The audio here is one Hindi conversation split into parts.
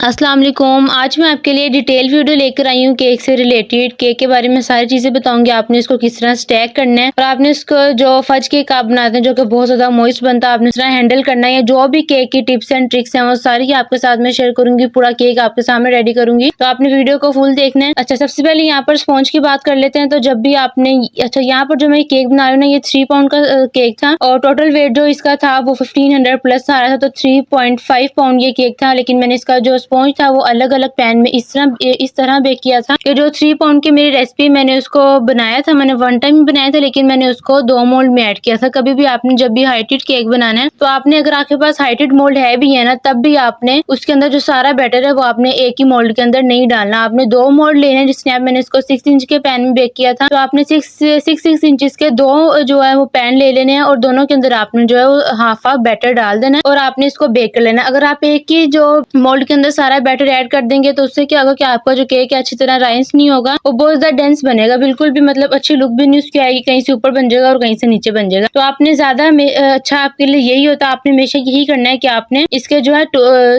अस्सलाम वालेकुम। आज मैं आपके लिए डिटेल वीडियो लेकर आई हूँ केक से रिलेटेड। केक के बारे में सारी चीज़ें बताऊँगी। आपने इसको किस तरह स्टैक करना है और आपने इसको जो फज केक आप बनाते हैं जो कि बहुत ज़्यादा मॉइस्ट बनता है, आपने इस तरह हैंडल करना है। जो भी केक की टिप्स एंड ट्रिक्स हैं वो सारी आपके साथ में शेयर करूँगी। पूरा केक आपके सामने रेडी करूँगी, तो आपने वीडियो को फुल देखना है। अच्छा, सबसे पहले यहाँ पर स्पॉन्ज की बात कर लेते हैं। तो जब भी आपने यहाँ पर जो मैं केक बना रही हूँ ना, ये 3 पाउंड का केक था और टोटल वेट जो इसका था वो 1500 प्लस आ रहा था। तो 3.5 पाउंड ये केक था, लेकिन मैंने इसका जो स्पॉन्ज था वो अलग अलग पैन में इस तरह बेक किया था कि जो 3 पाउंड की मेरी रेसिपी मैंने उसको बनाया था, मैंने वन टाइम बनाया था, लेकिन मैंने उसको 2 मोल्ड में ऐड किया था। कभी भी आपने जब भी हाइटेड केक बनाना है तो आपने, अगर आपके पास हाइटेड मोल्ड है भी है ना, तब भी आपने उसके अंदर जो सारा बैटर है वो आपने एक ही मोल्ड के अंदर नहीं डालना। आपने 2 मोल्ड लेने हैं। जिसने मैंने इसको 6 इंच के पैन में बेक किया था, तो आपने 6 इंचेस के 2 जो है वो पैन ले लेने हैं और दोनों के अंदर आपने जो है वो हाफ बैटर डाल देना है और आपने इसको बेक कर लेना। अगर आप एक ही जो मोल्ड के अंदर सारा बैटर ऐड कर देंगे तो उससे क्या होगा कि आपका जो केक है अच्छी तरह राइस नहीं होगा, वो बहुत ज्यादा डेंस बनेगा, बिल्कुल भी मतलब अच्छी लुक भी नहीं उसकी आएगी, कहीं से ऊपर बन जाएगा और कहीं से नीचे बन जाएगा। तो आपने ज्यादा अच्छा आपके लिए यही होता है, आपने हमेशा यही करना है कि आपने इसके जो है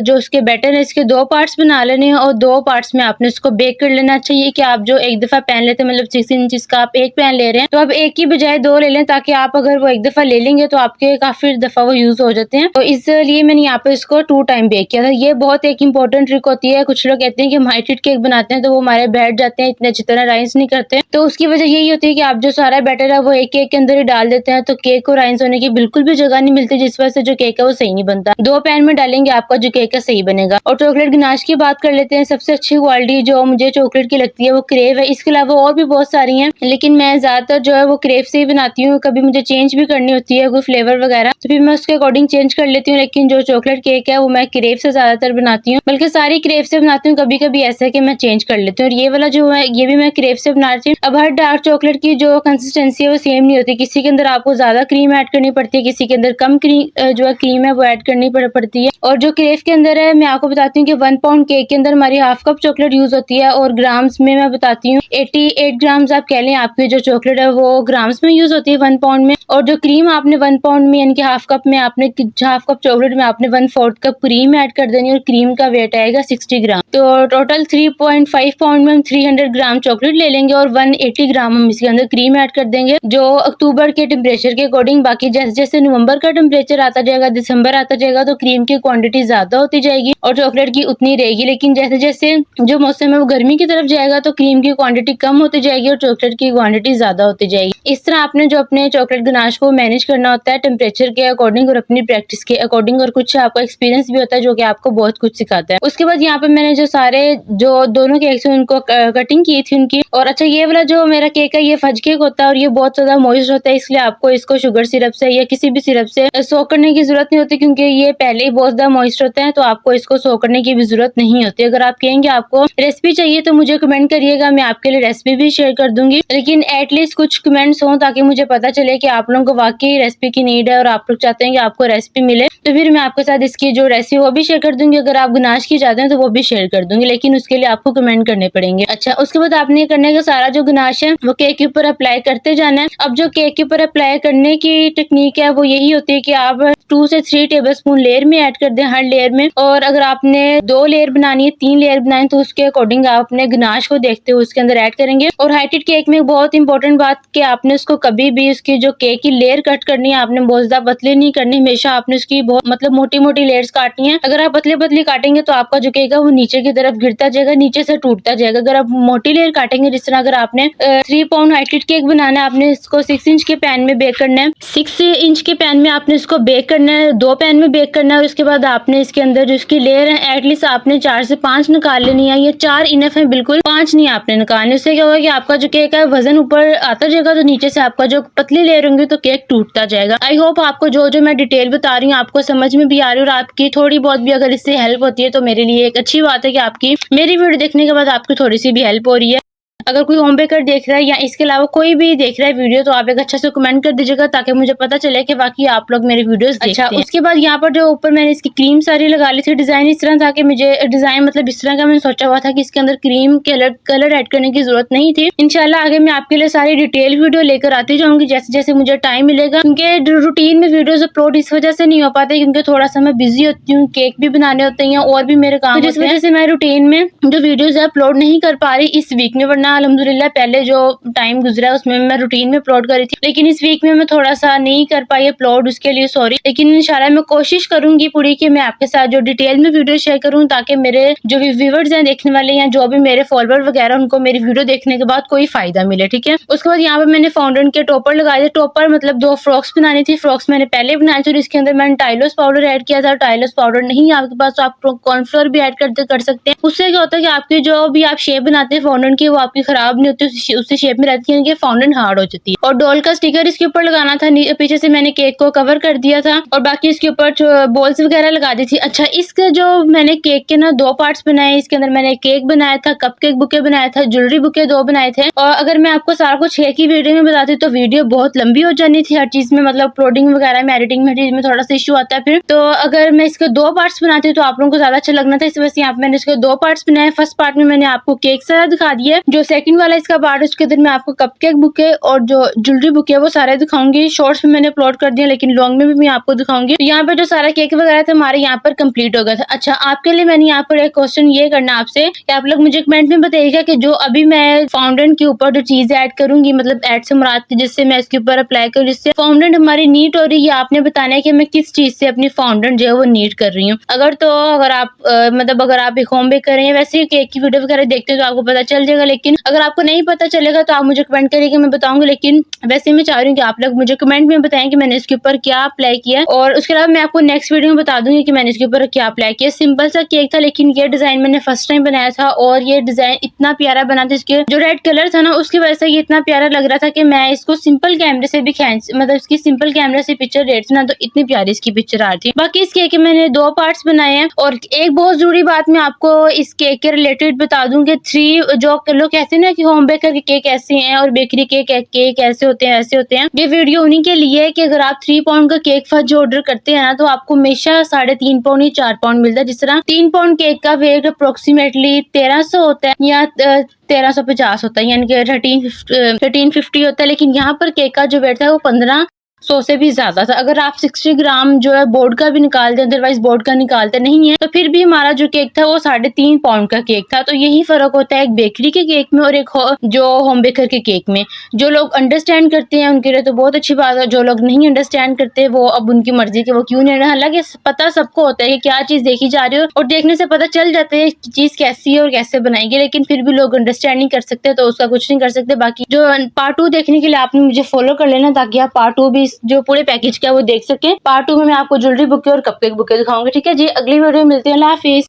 जो उसके बैटर है इसके 2 पार्ट्स बना लेने हैं और 2 पार्ट्स में आपने इसको बेक कर लेना चाहिए। कि आप जो एक दफा पैन लेते हैं, मतलब 6 इंच का आप एक पैन ले रहे हैं, तो आप एक की बजाय 2 ले लें, ताकि आप अगर वो एक दफा ले लेंगे तो आपके काफी दफा वो यूज हो जाते हैं। तो इसलिए मैंने यहाँ पे इसको 2 टाइम बेक किया था। ये बहुत एक इंपॉर्टेंट ट्रिक होती है। कुछ लोग कहते हैं कि हम हाइटेड केक बनाते हैं तो वो हमारे बैठ जाते हैं, इतने अच्छी तरह राइस नहीं करते, तो उसकी वजह यही होती है कि आप जो सारा बैटर है वो एक केक के अंदर ही डाल देते हैं, तो केक को राइस होने की बिल्कुल भी जगह नहीं मिलती, जिस वजह से जो केक है वो सही नहीं बनता। 2 पैन में डालेंगे आपका जो केक है सही बनेगा। और चॉकलेट गनाश की बात कर लेते हैं। सबसे अच्छी क्वालिटी जो मुझे चॉकलेट की लगती है वो क्रेव है। इसके अलावा और भी बहुत सारी हैं, लेकिन मैं ज्यादातर जो है वो क्रेव से ही बनाती हूँ। कभी मुझे चेंज भी करनी होती है कोई फ्लेवर वगैरह, तो फिर मैं उसके अकॉर्डिंग चेंज कर लेती हूँ, लेकिन जो चॉकलेट केक है वो मैं क्रेव से ज्यादातर बनाती हूँ, बल्कि सारी क्रेव से बनाती हूँ। कभी कभी ऐसा है कि मैं चेंज कर लेती हूँ। और ये वाला जो है ये भी मैं क्रेव से बना रही हूँ। अब हर डार्क चॉकलेट की जो कंसिस्टेंसी है वो सेम नहीं होती, किसी के अंदर आपको ज्यादा क्रीम ऐड करनी पड़ती है, किसी के अंदर कम जो है क्रीम है वो ऐड करनी पड़ती है। और जो क्रेव के अंदर है, मैं आपको बताती हूँ कि 1 पाउंड केक के अंदर हमारी हाफ कप चॉकलेट यूज होती है और ग्राम्स में मैं बताती हूँ 88 ग्राम्स आप कह लें, आपकी जो चॉकलेट है वो ग्राम्स में यूज होती है 1 पाउंड में। और जो क्रीम आपने 1 पाउंड में यानी कि हाफ कप में आपने, हाफ कप चॉकलेट में आपने 1/4 कप क्रीम ऐड कर देनी और क्रीम का वेट आएगा 60 ग्राम। तो टोटल 3.5 पाउंड में हम 300 ग्राम चॉकलेट ले लेंगे और 180 ग्राम हम इसके अंदर क्रीम ऐड कर देंगे, जो अक्टूबर के टेम्परेचर के अकॉर्डिंग। बाकी जैसे जैसे नवंबर का टेम्परेचर आता जाएगा, दिसंबर आता जाएगा, तो क्रीम की क्वांटिटी ज्यादा होती जाएगी और चॉकलेट की उतनी रहेगी। लेकिन जैसे जैसे जो मौसम है वो गर्मी की तरफ जाएगा तो क्रीम की क्वांटिटी कम होती जाएगी और चॉकलेट की क्वांटिटी ज्यादा होती जाएगी। इस तरह आपने जो अपने चॉकलेट गनाश को मैनेज करना होता है टेम्परेचर के अकॉर्डिंग और अपनी प्रैक्टिस के अकॉर्डिंग, और कुछ आपका एक्सपीरियंस भी होता है जो कि आपको बहुत कुछ सिखाता है। उसके बाद यहाँ पे मैंने जो सारे जो दोनों केक्स हैं उनको कटिंग की थी उनकी। और अच्छा, ये वाला जो मेरा केक है ये फज केक होता है और ये बहुत ज्यादा मॉइस्ट होता है, इसलिए आपको इसको शुगर सिरप से या किसी भी सिरप से सोक करने की जरूरत नहीं होती, क्योंकि ये पहले ही बहुत ज्यादा मॉइस्ट होता है, तो आपको इसको सोक करने की भी जरूरत नहीं होती। अगर आप कहेंगे आपको रेसिपी चाहिए तो मुझे कमेंट करिएगा, मैं आपके लिए रेसिपी भी शेयर कर दूंगी, लेकिन एटलीस्ट कुछ कमेंट्स हों ताकि मुझे पता चले कि आप लोगों को वाकई रेसिपी की नीड है और आप लोग चाहते हैं कि आपको रेसिपी मिले, तो फिर मैं आपके साथ इसकी जो रेसिपी वो भी शेयर कर दूंगी। अगर आप गनाश की चाहते हैं तो वो भी शेयर कर दूंगी, लेकिन उसके लिए आपको कमेंट करने पड़ेंगे। अच्छा, उसके बाद आपने करने का सारा जो गनाश है वो केक के ऊपर अप्लाई करते जाना है। अब जो केक के ऊपर अप्लाई करने की टेक्निक है वो यही होती है कि आप 2 से 3 टेबलस्पून लेयर में ऐड कर दें, हर लेयर में। और अगर आपने 2 लेयर बनानी है, 3 लेयर बनानी, तो उसके अकॉर्डिंग आप अपने गनाश को देखते हुए उसके अंदर ऐड करेंगे। और हाइटेड केक में बहुत इंपॉर्टेंट बात कि आपने उसको कभी भी उसकी जो केक की लेयर कट करनी है, आपने बहुत ज्यादा पतली नहीं करनी, हमेशा आपने उसकी बहुत मतलब मोटी मोटी लेयर्स काटनी है। अगर आप पतली पतली काटेंगे तो आपका जो केक है वो नीचे की तरफ गिरता जाएगा, नीचे से टूटता जाएगा। अगर आप मोटी लेयर काटेंगे, जिस तरह अगर आपने 3 पाउंड हाइटेड केक बनाना है, आपने इसको 6 इंच के पैन में बेक करना है। 6 इंच के पैन में आपने इसको बेक करना है, 2 पैन में बेक करना है। और उसके बाद आपने इसके अंदर जो इसकी लेयर है एटलीस्ट आपने 4 से 5 निकाल लेनी है। ये 4 इनफ है, बिल्कुल 5 नहीं आपने निकालने। उससे क्या होगा कि आपका जो केक है वजन ऊपर आता जाएगा, तो नीचे से आपका जो पतली लेयर होंगी तो केक टूटता जाएगा। आई होप आपको जो जो मैं डिटेल बता रही हूँ आपको समझ में भी आ रही है, और आपकी थोड़ी बहुत भी अगर इससे हेल्प होती है तो मेरे लिए एक अच्छी बात है कि आपकी मेरी वीडियो देखने के बाद आपकी थोड़ी सी भी हेल्प हो रही है। अगर कोई होम बेकर देख रहा है या इसके अलावा कोई भी देख रहा है वीडियो, तो आप एक अच्छा से कमेंट कर दीजिएगा ताकि मुझे पता चले कि वाकई आप लोग मेरे वीडियोस देखते हैं। उसके बाद यहाँ पर जो ऊपर मैंने इसकी क्रीम सारी लगा ली थी, डिजाइन इस तरह था कि मुझे डिजाइन मतलब इस तरह का मैंने सोचा हुआ था कि इसके अंदर क्रीम कलर ऐड करने की जरूरत नहीं थी। इंशाल्लाह आगे मैं आपके लिए सारी डिटेल वीडियो लेकर आती जाऊंगी जैसे जैसे मुझे टाइम मिलेगा, क्योंकि रूटीन में वीडियोस अपलोड इस वजह से नहीं हो पाते क्योंकि थोड़ा सा मैं बिजी होती हूँ, केक भी बनाने होते हैं और भी मेरे काम जिस वजह से मैं रूटीन में जो वीडियोस है अपलोड नहीं कर पा रही इस वीक में। वरना अल्हम्दुलिल्लाह पहले जो टाइम गुजरा है उसमें मैं रूटीन में अपलोड करी थी, लेकिन इस वीक में मैं थोड़ा सा नहीं कर पाई अपलोड, उसके लिए सॉरी। लेकिन इंशाल्लाह मैं कोशिश करूंगी पूरी कि मैं आपके साथ जो डिटेल में वीडियो शेयर करूँ ताकि मेरे जो भी व्यूअर्स हैं देखने वाले या जो भी मेरे फॉलोअर वगैरह उनको मेरी वीडियो देखने के बाद कोई फायदा मिले, ठीक है। उसके बाद यहाँ पर मैंने फाउंडेंट के टॉपर लगाए थे। टॉपर मतलब 2 फ्रॉक्स बनानी थी, फ्रॉक्स मैंने पहले बनाई थी और इसके अंदर मैंने टाइलोस पाउडर ऐड किया था। टाइलोस पाउडर नहीं है आपके पास तो आप कॉर्नफ्लोर भी ऐड कर सकते हैं। उससे क्या होता है कि आपकी जो भी आप शेप बनाते हैं फाउंडेंट की वो आपकी खराब नहीं होती, उससे शेप में रहती है, फाउंडेंट हार्ड हो जाती है। और डॉल का स्टिकर इसके ऊपर लगाना था, पीछे से मैंने केक को कवर कर दिया था और बाकी इसके ऊपर बॉल्स वगैरह लगा दी थी। अच्छा, इसके जो मैंने केक के ना 2 पार्ट्स बनाए, इसके अंदर मैंने केक बनाया था, कपकेक बुके बनाया था, ज्वेलरी बुके 2 बनाए थे। और अगर मैं आपको सारा कुछ एक ही वीडियो में बताती तो वीडियो बहुत लंबी हो जानी थी। हर चीज में मतलब अपलोडिंग वगैरह में एडिटिंग में थोड़ा सा इशू आता है फिर, तो अगर मैं इसके 2 पार्ट्स बनाती तो आप लोगों को ज्यादा अच्छा लगना था, इस वजह से यहाँ पे मैंने इसके 2 पार्ट्स बनाए। फर्स्ट पार्ट में मैंने आपको केक सारा दिखा दिया है, जो सेकंड वाला इसका पार्ट है उसके अंदर मैं आपको कपकेक बुके और जो ज्वेलरी बुके वो सारे दिखाऊंगी। शॉर्ट्स में मैंने अपलोड कर दिया लेकिन लॉन्ग में भी मैं आपको दिखाऊंगी। तो यहाँ पर जो सारा केक वगैरह था हमारे यहाँ पर कंप्लीट हो गया था। अच्छा, आपके लिए मैंने यहाँ पर एक क्वेश्चन ये करना आपसे कि आप लोग मुझे कमेंट में बताइएगा कि जो अभी मैं फाउंडेंट के ऊपर जो चीज ऐड करूंगी, मतलब ऐड से मुराद थी जिससे मैं इसके ऊपर अप्लाई करूँ जिससे फाउंडेंट हमारी नीट हो रही है, आपने बताना है कि मैं किस चीज से अपनी फाउंडेंट जो है वो नीट कर रही हूँ। अगर आप मतलब अगर आप एक होम बेक कर रहे हैं वैसे ही केक की वीडियो वगैरह देखते हैं तो आपको पता चल जाएगा, लेकिन अगर आपको नहीं पता चलेगा तो आप मुझे कमेंट करिएगा, मैं बताऊंगी। लेकिन वैसे मैं चाह रही हूँ कि आप लोग मुझे कमेंट में बताएं कि मैंने इसके ऊपर क्या अप्लाई किया, और उसके अलावा मैं आपको नेक्स्ट वीडियो में बता दूंगी कि मैंने इसके ऊपर क्या अप्लाई किया। सिंपल सा केक था लेकिन ये डिजाइन मैंने फर्स्ट टाइम बनाया था और ये डिजाइन इतना प्यारा बना था, इसके जो रेड कलर था ना उसकी वजह से ये इतना प्यारा लग रहा था कि मैं इसको सिंपल कैमरे से भी मतलब इसकी सिंपल कैमरे से पिक्चर रेट ना तो इतनी प्यारी इसकी पिक्चर आ रही थी। बाकी इस केक के मैंने 2 पार्ट्स बनाए हैं। और एक बहुत जरूरी बात मैं आपको इस केक के रिलेटेड बता दूं कि 3 जो लोग कहते हैं ना कि होम बेकर के केक ऐसे हैं और बेकरी केक ऐसे होते हैं ऐसे होते हैं, ये वीडियो उन्हीं के लिए है कि अगर आप 3 पाउंड का केक फर्स्ट ऑर्डर करते हैं ना तो आपको हमेशा 3.5 पाउंड या 4 पाउंड मिलता है। जिस तरह 3 पाउंड केक का वेट अप्रोक्सीमेटली 1300 होता है या 1350 होता है, यानी कि 1350 होता है, लेकिन यहाँ पर केक का जो वेट था वो 1500 से भी ज्यादा था। अगर आप 60 ग्राम जो है बोर्ड का भी निकालते हैं, अदरवाइज बोर्ड का निकालते नहीं है तो फिर भी हमारा जो केक था वो 3.5 पाउंड का केक था। तो यही फर्क होता है एक बेकरी के केक में और एक जो होम बेकर के केक में। जो लोग अंडरस्टैंड करते हैं उनके लिए तो बहुत अच्छी बात है, जो लोग नहीं अंडरस्टैंड करते वो अब उनकी मर्जी के वो क्यों नहीं। हालांकि पता सबको होता है कि क्या चीज देखी जा रही है और देखने से पता चल जाता है कि चीज कैसी है और कैसे बनाएगी, लेकिन फिर भी लोग अंडरस्टैंड नहीं कर सकते तो उसका कुछ नहीं कर सकते। बाकी जो पार्ट 2 देखने के लिए आपने मुझे फॉलो कर लेना ताकि आप पार्ट 2 भी जो पूरे पैकेज का वो देख सके। पार्ट 2 में मैं आपको ज्वेलरी बुके और कपकेक बुके दिखाऊंगी, ठीक है जी। अगली वीडियो में मिलती है। अल्लाह हाफिज।